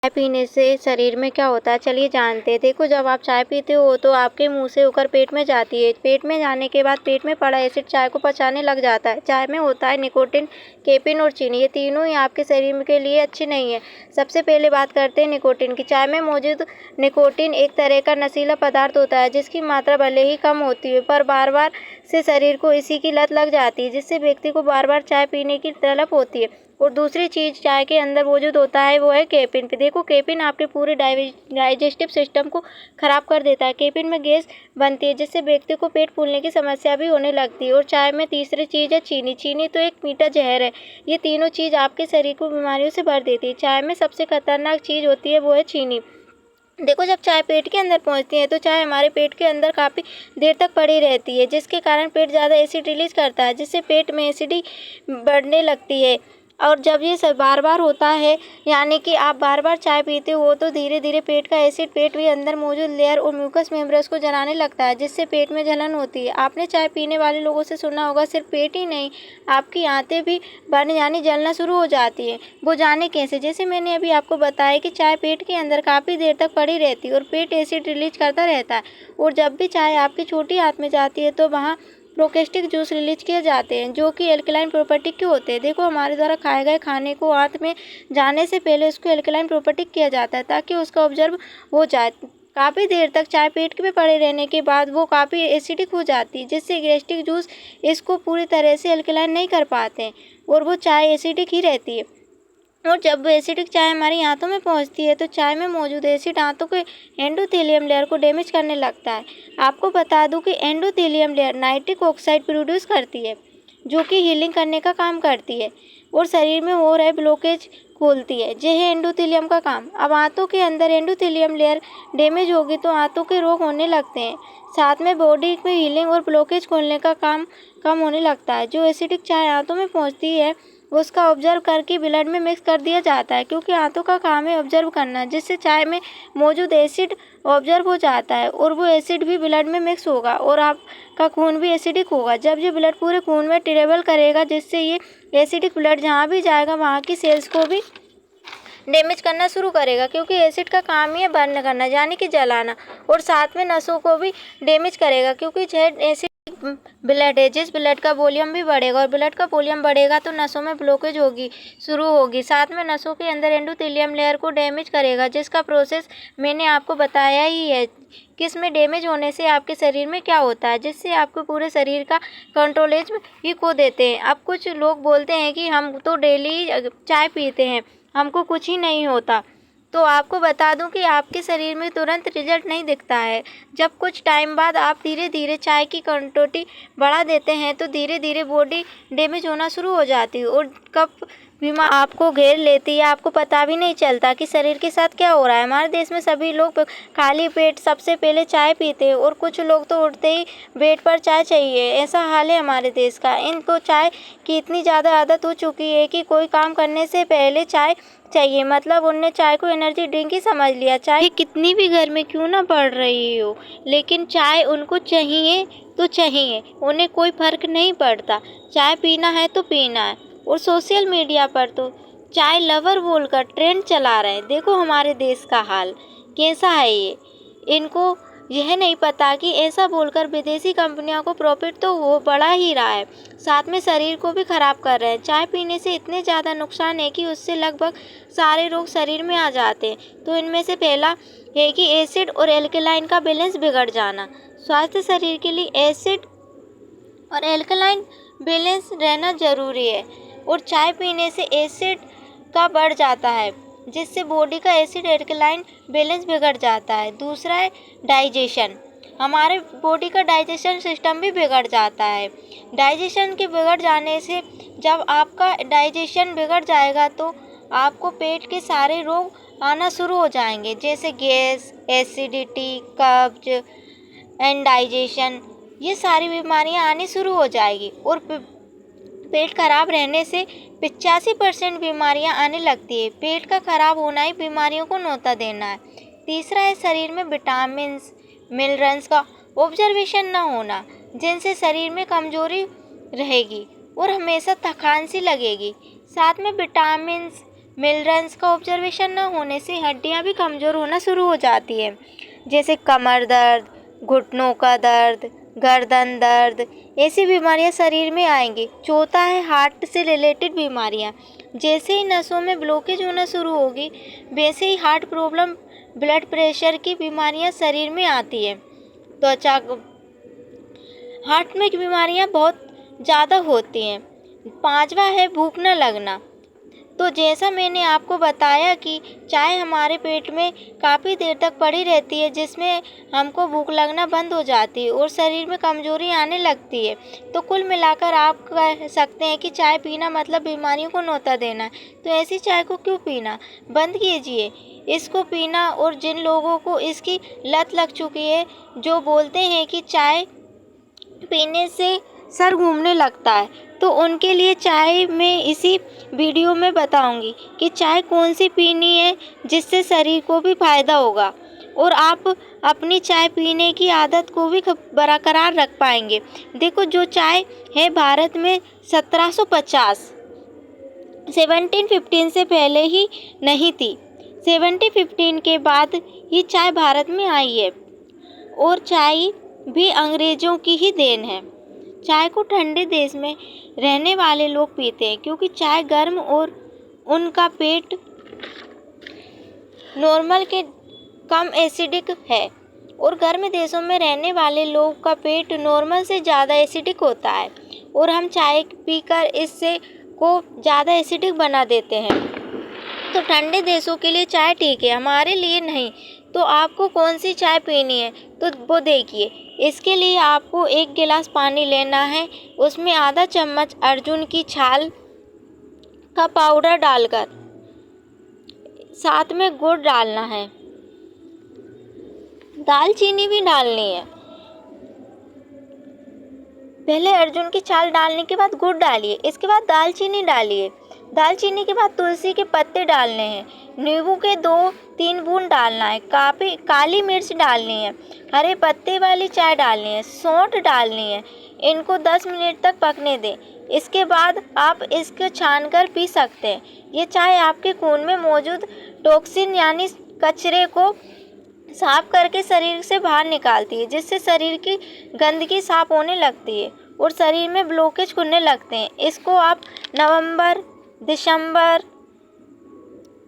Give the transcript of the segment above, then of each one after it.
चाय पीने से शरीर में क्या होता है, चलिए जानते हैं। देखो, जब आप चाय पीते हो तो आपके मुंह से होकर पेट में जाती है। पेट में जाने के बाद पेट में पड़ा एसिड चाय को पचाने लग जाता है। चाय में होता है निकोटिन, कैफीन और चीनी। ये तीनों ही आपके शरीर के लिए अच्छी नहीं है। सबसे पहले बात करते हैं निकोटिन की। चाय में मौजूद निकोटिन एक तरह का नशीला पदार्थ होता है जिसकी मात्रा भले ही कम होती है, पर बार बार से शरीर को इसी की लत लग जाती है, जिससे व्यक्ति को बार बार चाय पीने की तलब होती है। और दूसरी चीज़ चाय के अंदर मौजूद होता है वो है कैफीन। देखो, कैफीन आपके पूरे डाइजेस्टिव सिस्टम को खराब कर देता है। कैफीन में गैस बनती है जिससे व्यक्ति को पेट फूलने की समस्या भी होने लगती है। और चाय में तीसरी चीज़ है चीनी। चीनी तो एक मीठा जहर है। ये तीनों चीज़ आपके शरीर को बीमारियों से भर देती है। चाय में सबसे खतरनाक चीज़ होती है वो है चीनी। देखो, जब चाय पेट के अंदर पहुंचती है तो चाय हमारे पेट के अंदर काफ़ी देर तक पड़ी रहती है, जिसके कारण पेट ज़्यादा एसिड रिलीज करता है, जिससे पेट में एसिडिटी बढ़ने लगती है। और जब ये सब बार बार होता है, यानी कि आप बार बार चाय पीते हो, तो धीरे धीरे पेट का एसिड पेट के अंदर मौजूद लेयर और म्यूकस मेम्ब्रेस को जलाने लगता है, जिससे पेट में जलन होती है। आपने चाय पीने वाले लोगों से सुना होगा, सिर्फ पेट ही नहीं, आपकी आंतें भी बढ़ने यानी जलना शुरू हो जाती है। वो जाने कैसे? जैसे मैंने अभी आपको बताया कि चाय पेट के अंदर काफ़ी देर तक पड़ी रहती है और पेट एसिड रिलीज करता रहता है। और जब भी चाय आपकी छोटी आंत में जाती है तो वहाँ प्रोकेस्टिक जूस रिलीज किए जाते हैं, जो कि एल्कलाइन प्रॉपर्टी के होते हैं। देखो, हमारे द्वारा खाए गए खाने को आंत में जाने से पहले उसको एल्कलाइन प्रॉपर्टी किया जाता है ताकि उसका ऑब्जर्व हो जाए। काफ़ी देर तक चाय पेट में पड़े रहने के बाद वो काफ़ी एसिडिक हो जाती है, जिससे गैस्ट्रिक जूस इसको पूरी तरह से एल्कलाइन नहीं कर पाते हैं और वो चाय एसिडिक ही रहती है। और जब एसिडिक चाय हमारी आंतों में पहुंचती है तो चाय में मौजूद एसिड आंतों के एंडोथेलियम लेयर को डैमेज करने लगता है। आपको बता दूं कि endothelium layer nitric oxide produce करती है, जो कि हीलिंग करने का काम करती है और शरीर में हो रहे ब्लॉकेज खोलती है। यह है एंडोथेलियम का काम। अब आंतों के अंदर एंडोथेलियम लेयर डैमेज होगी तो आंतों के रोग होने लगते हैं, साथ में बॉडी में हीलिंग और ब्लॉकेज खोलने का काम कम होने लगता है। जो एसिडिक चाय आंतों में पहुंचती है उसका ऑब्जर्व करके ब्लड में मिक्स कर दिया जाता है, क्योंकि आंतों का काम है ऑब्जर्व करना, जिससे चाय में मौजूद एसिड ऑब्जर्व हो जाता है और वो एसिड भी ब्लड में मिक्स होगा और आपका खून भी एसिडिक होगा। जब ये ब्लड पूरे खून में ट्रेवल करेगा, जिससे ये एसिडिक ब्लड जहाँ भी जाएगा वहाँ की सेल्स को भी डैमेज करना शुरू करेगा, क्योंकि एसिड का काम ही है बर्न करना यानी कि जलाना, और साथ में नसों को भी डैमेज करेगा, क्योंकि जेड एसिड ब्लड है, जिस ब्लड का वॉल्यूम भी बढ़ेगा और ब्लड का वॉल्यूम बढ़ेगा तो नसों में ब्लॉकेज होगी शुरू होगी, साथ में नसों के अंदर एंडोथेलियम लेयर को डैमेज करेगा, जिसका प्रोसेस मैंने आपको बताया ही है। किसमें डैमेज होने से आपके शरीर में क्या होता है, जिससे आपको पूरे शरीर का कंट्रोलेज ही खो देते हैं। अब कुछ लोग बोलते हैं कि हम तो डेली चाय पीते हैं, हमको कुछ ही नहीं होता। तो आपको बता दूं कि आपके शरीर में तुरंत रिजल्ट नहीं दिखता है। जब कुछ टाइम बाद आप धीरे धीरे चाय की क्वांटिटी बढ़ा देते हैं तो धीरे धीरे बॉडी डैमेज होना शुरू हो जाती है और कब बीमारी आपको घेर लेती है आपको पता भी नहीं चलता कि शरीर के साथ क्या हो रहा है। हमारे देश में सभी लोग खाली पेट सबसे पहले चाय पीते हैं और कुछ लोग तो उठते ही बेड पर चाय चाहिए, ऐसा हाल है हमारे देश का। इनको चाय की इतनी ज़्यादा आदत हो चुकी है कि कोई काम करने से पहले चाय चाहिए, मतलब उनने चाय को एनर्जी ड्रिंक ही समझ लिया। चाहे कितनी भी घर में क्यों ना पड़ रही हो, लेकिन चाय उनको चाहिए तो चाहिए, उन्हें कोई फर्क नहीं पड़ता। चाय पीना है तो पीना है। और सोशल मीडिया पर तो चाय लवर बोलकर ट्रेंड चला रहे हैं। देखो हमारे देश का हाल कैसा है। ये इनको यह नहीं पता कि ऐसा बोलकर विदेशी कंपनियों को प्रॉफिट तो वो बढ़ा ही रहा है, साथ में शरीर को भी खराब कर रहे हैं। चाय पीने से इतने ज़्यादा नुकसान है कि उससे लगभग सारे रोग शरीर में आ जाते हैं। तो इनमें से पहला है कि एसिड और एल्कलाइन का बैलेंस बिगड़ जाना। स्वास्थ्य शरीर के लिए एसिड और एल्कलाइन बैलेंस रहना जरूरी है, और चाय पीने से एसिड का बढ़ जाता है, जिससे बॉडी का एसिड एल्कलाइन बैलेंस बिगड़ जाता है। दूसरा है डाइजेशन। हमारे बॉडी का डाइजेशन सिस्टम भी बिगड़ जाता है। डाइजेशन के बिगड़ जाने से जब आपका डाइजेशन बिगड़ जाएगा तो आपको पेट के सारे रोग आना शुरू हो जाएंगे, जैसे गैस, एसिडिटी, कब्ज, इंडाइजेशन, ये सारी बीमारियां आनी शुरू हो जाएगी। और पेट खराब रहने से 85% बीमारियां आने लगती है। पेट का खराब होना ही बीमारियों को न्योता देना है। तीसरा है शरीर में विटामिन्स मिनरल्स का ऑब्जर्वेशन न होना, जिनसे शरीर में कमजोरी रहेगी और हमेशा थकान सी लगेगी। साथ में विटामिन्स मिनरल्स का ऑब्जर्वेशन न होने से हड्डियां भी कमज़ोर होना शुरू हो जाती है, जैसे कमर दर्द, घुटनों का दर्द, गर्दन दर्द, ऐसी बीमारियां शरीर में आएंगी। चौथा है हार्ट से रिलेटेड बीमारियां। जैसे ही नसों में ब्लॉकेज होना शुरू होगी, वैसे ही हार्ट प्रॉब्लम, ब्लड प्रेशर की बीमारियां शरीर में आती है। त्वचा, हार्ट में की बीमारियां बहुत ज़्यादा होती हैं। पांचवा है भूख न लगना। तो जैसा मैंने आपको बताया कि चाय हमारे पेट में काफ़ी देर तक पड़ी रहती है, जिसमें हमको भूख लगना बंद हो जाती है और शरीर में कमज़ोरी आने लगती है। तो कुल मिलाकर आप कह सकते हैं कि चाय पीना मतलब बीमारियों को न्योता देना है। तो ऐसी चाय को क्यों पीना, बंद कीजिए इसको पीना। और जिन लोगों को इसकी लत लग चुकी है, जो बोलते हैं कि चाय पीने से सर घूमने लगता है, तो उनके लिए चाय मैं इसी वीडियो में बताऊंगी कि चाय कौन सी पीनी है जिससे शरीर को भी फ़ायदा होगा और आप अपनी चाय पीने की आदत को भी बरकरार रख पाएंगे। देखो, जो चाय है भारत में 1715 से पहले ही नहीं थी। 1715 के बाद ही चाय भारत में आई है और चाय भी अंग्रेज़ों की ही देन है। चाय को ठंडे देश में रहने वाले लोग पीते हैं क्योंकि चाय गर्म और उनका पेट नॉर्मल के कम एसिडिक है, और गर्म देशों में रहने वाले लोग का पेट नॉर्मल से ज़्यादा एसिडिक होता है और हम चाय पीकर इससे को ज़्यादा एसिडिक बना देते हैं। तो ठंडे देशों के लिए चाय ठीक है, हमारे लिए नहीं। तो आपको कौन सी चाय पीनी है तो वो देखिए। इसके लिए आपको 1 गिलास पानी लेना है, उसमें आधा चम्मच अर्जुन की छाल का पाउडर डालकर साथ में गुड़ डालना है, दालचीनी भी डालनी है। पहले अर्जुन की छाल डालने के बाद गुड़ डालिए, इसके बाद दालचीनी डालिए। दालचीनी के बाद तुलसी के पत्ते डालने हैं, नींबू के 2-3 बूंद डालना है, काली मिर्च डालनी है, हरे पत्ते वाली चाय डालनी है, सौंठ डालनी है। इनको 10 मिनट तक पकने दें। इसके बाद आप इसको छानकर पी सकते हैं। ये चाय आपके खून में मौजूद टॉक्सिन यानी कचरे को साफ करके शरीर से बाहर निकालती है, जिससे शरीर की गंदगी साफ होने लगती है और शरीर में ब्लॉकेज खुलने लगते हैं। इसको आप नवंबर, दिसंबर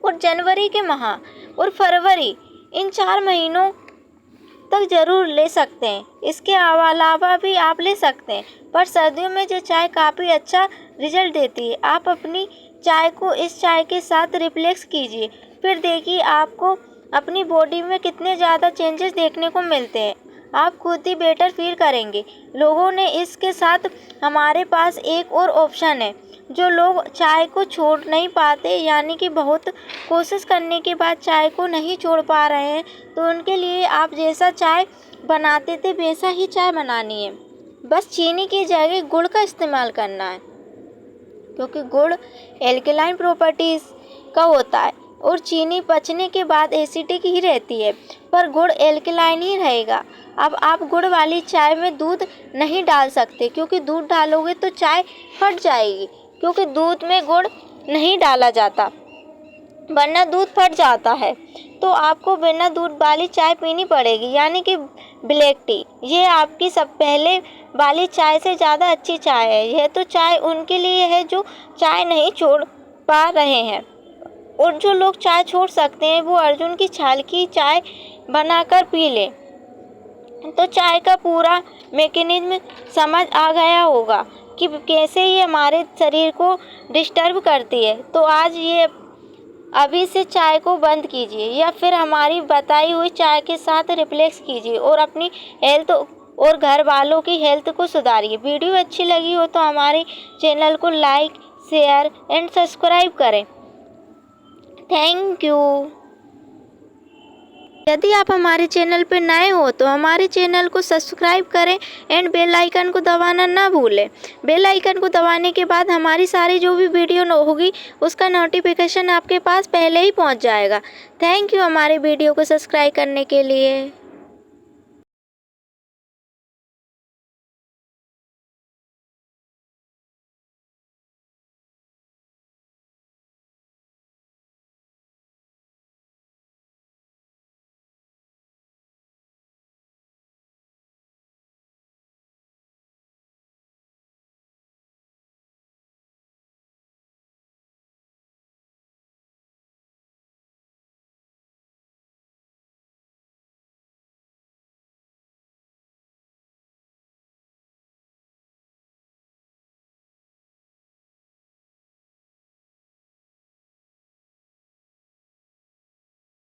और जनवरी के माह और फरवरी, इन 4 महीनों तक ज़रूर ले सकते हैं। इसके अलावा भी आप ले सकते हैं, पर सर्दियों में जो चाय काफ़ी अच्छा रिजल्ट देती है। आप अपनी चाय को इस चाय के साथ रिप्लेस कीजिए, फिर देखिए आपको अपनी बॉडी में कितने ज़्यादा चेंजेस देखने को मिलते हैं। आप खुद ही बेटर फील करेंगे। लोगों ने इसके साथ हमारे पास एक और ऑप्शन है। जो लोग चाय को छोड़ नहीं पाते, यानी कि बहुत कोशिश करने के बाद चाय को नहीं छोड़ पा रहे हैं, तो उनके लिए आप जैसा चाय बनाते थे वैसा ही चाय बनानी है। बस चीनी की जगह गुड़ का इस्तेमाल करना है, क्योंकि गुड़ एल्कलाइन प्रॉपर्टीज़ का होता है और चीनी पचने के बाद एसिडिक ही रहती है, पर गुड़ एल्कलाइन ही रहेगा। अब आप गुड़ वाली चाय में दूध नहीं डाल सकते, क्योंकि दूध डालोगे तो चाय फट जाएगी, क्योंकि दूध में गुड़ नहीं डाला जाता, वरना दूध फट जाता है। तो आपको बिना दूध वाली चाय पीनी पड़ेगी, यानी कि ब्लैक टी। ये आपकी सब पहले वाली चाय से ज़्यादा अच्छी चाय है। यह तो चाय उनके लिए है जो चाय नहीं छोड़ पा रहे हैं, और जो लोग चाय छोड़ सकते हैं वो अर्जुन की छाल की चाय बनाकर पी लें। तो चाय का पूरा मैकेनिज्म समझ आ गया होगा कि कैसे ये हमारे शरीर को डिस्टर्ब करती है। तो आज ये अभी से चाय को बंद कीजिए, या फिर हमारी बताई हुई चाय के साथ रिप्लेस कीजिए और अपनी हेल्थ और घर वालों की हेल्थ को सुधारिए। वीडियो अच्छी लगी हो तो हमारे चैनल को लाइक, शेयर एंड सब्सक्राइब करें। Thank you. यदि आप हमारे चैनल पर नए हो तो हमारे चैनल को सब्सक्राइब करें एंड बेल आइकन को दबाना ना भूलें। बेल आइकन को दबाने के बाद हमारी सारी जो भी वीडियो होगी उसका नोटिफिकेशन आपके पास पहले ही पहुंच जाएगा। थैंक यू हमारे वीडियो को सब्सक्राइब करने के लिए।